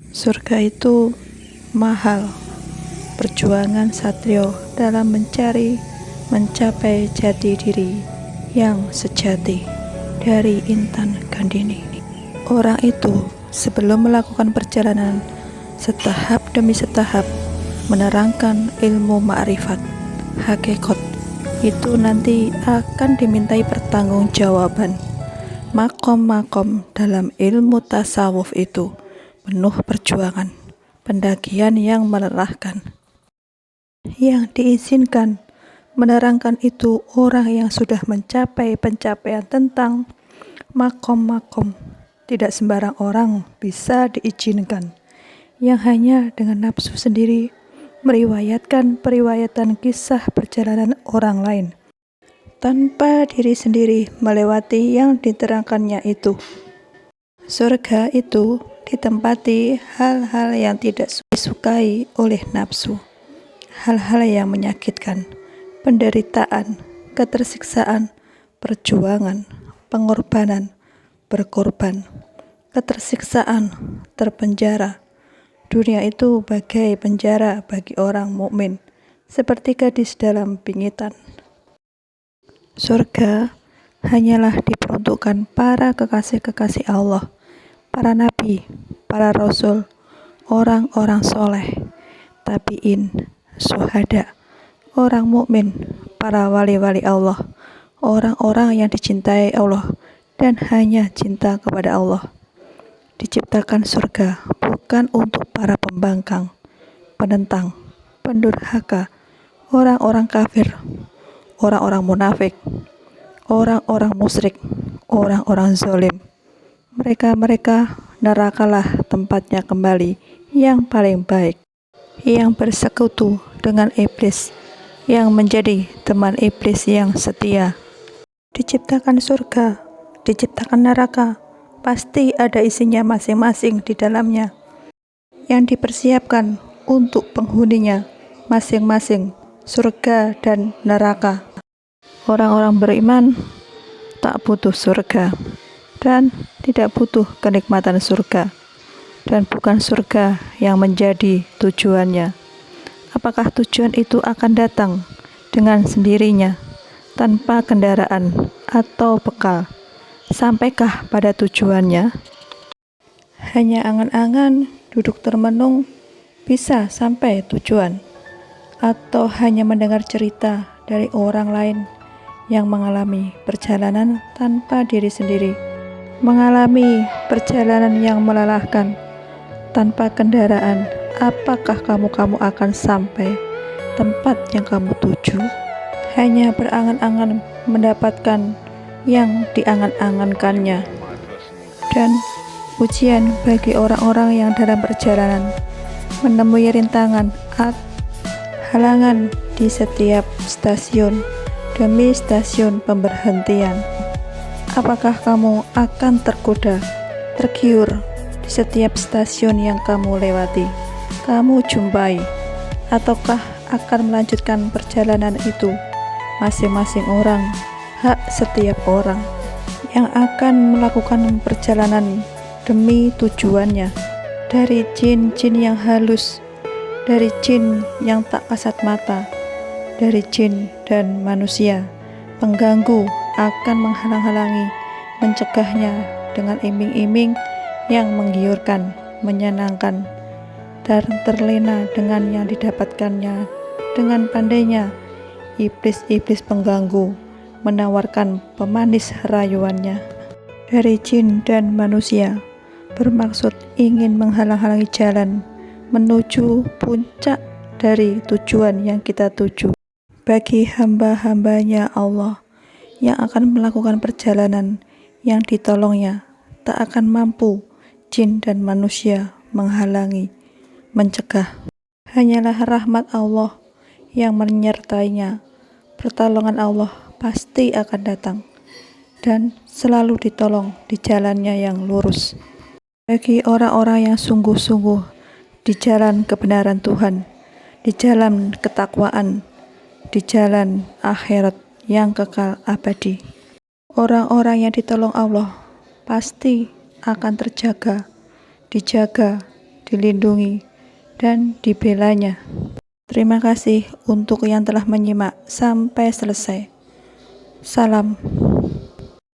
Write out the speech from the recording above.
Surga itu mahal. Perjuangan satrio dalam mencapai jati diri yang sejati dari Intan Gandini. Orang itu sebelum melakukan perjalanan setahap demi setahap menerangkan ilmu ma'rifat, hakikat itu nanti akan dimintai pertanggungjawaban. Makom-makom dalam ilmu tasawuf itu penuh perjuangan, pendakian yang melelahkan. Yang diizinkan menerangkan itu orang yang sudah mencapai pencapaian tentang makom-makom. Tidak sembarang orang bisa diizinkan yang hanya dengan nafsu sendiri meriwayatkan periwayatan kisah perjalanan orang lain tanpa diri sendiri melewati yang diterangkannya itu. Surga itu ditempati hal-hal yang tidak disukai oleh nafsu, hal-hal yang menyakitkan, penderitaan, ketersiksaan, perjuangan, pengorbanan, berkorban, ketersiksaan, terpenjara. Dunia itu bagai penjara bagi orang mukmin, seperti gadis dalam pingitan. Surga hanyalah diperuntukkan para kekasih-kekasih Allah, para nabi, para rasul, orang-orang soleh, tabi'in, syuhada, orang mukmin, para wali-wali Allah, orang-orang yang dicintai Allah dan hanya cinta kepada Allah. Diciptakan surga bukan untuk para pembangkang, penentang, pendurhaka, orang-orang kafir, orang-orang munafik, orang-orang musyrik, orang-orang zalim. Mereka nerakalah tempatnya kembali yang paling baik, yang bersekutu dengan iblis, yang menjadi teman iblis yang setia. Diciptakan surga, diciptakan neraka, pasti ada isinya masing-masing di dalamnya, yang dipersiapkan untuk penghuninya masing-masing, surga dan neraka. Orang-orang beriman tak butuh surga dan tidak butuh kenikmatan surga, dan bukan surga yang menjadi tujuannya. Apakah tujuan itu akan datang dengan sendirinya tanpa kendaraan atau bekal? Sampaikah pada tujuannya? Hanya angan-angan duduk termenung bisa sampai tujuan, atau hanya mendengar cerita dari orang lain yang mengalami perjalanan tanpa diri sendiri, mengalami perjalanan yang melelahkan tanpa kendaraan? Apakah kamu akan sampai tempat yang kamu tuju? Hanya berangan-angan mendapatkan yang diangan-angankannya. Dan ujian bagi orang-orang yang dalam perjalanan menemui rintangan atau halangan di setiap stasiun demi stasiun pemberhentian. Apakah kamu akan tergoda, tergiur di setiap stasiun yang kamu lewati, kamu jumpai, ataukah akan melanjutkan perjalanan itu? Masing-masing orang, hak setiap orang yang akan melakukan perjalanan demi tujuannya, dari jin-jin yang halus, dari jin yang tak kasat mata, dari jin dan manusia. Pengganggu akan menghalang-halangi, mencegahnya dengan iming-iming yang menggiurkan, menyenangkan, dan terlena dengan yang didapatkannya. Dengan pandainya iblis-iblis pengganggu menawarkan pemanis rayuannya. Dari jin dan manusia bermaksud ingin menghalang-halangi jalan menuju puncak dari tujuan yang kita tuju. Bagi hamba-hambanya Allah yang akan melakukan perjalanan yang ditolongnya, tak akan mampu jin dan manusia menghalangi, mencegah. Hanyalah rahmat Allah yang menyertainya. Pertolongan Allah pasti akan datang dan selalu ditolong di jalannya yang lurus. Bagi orang-orang yang sungguh-sungguh di jalan kebenaran Tuhan, di jalan ketakwaan, di jalan akhirat yang kekal abadi. Orang-orang yang ditolong Allah pasti akan terjaga, dijaga, dilindungi, dan dibelanya. Terima kasih untuk yang telah menyimak sampai selesai. Salam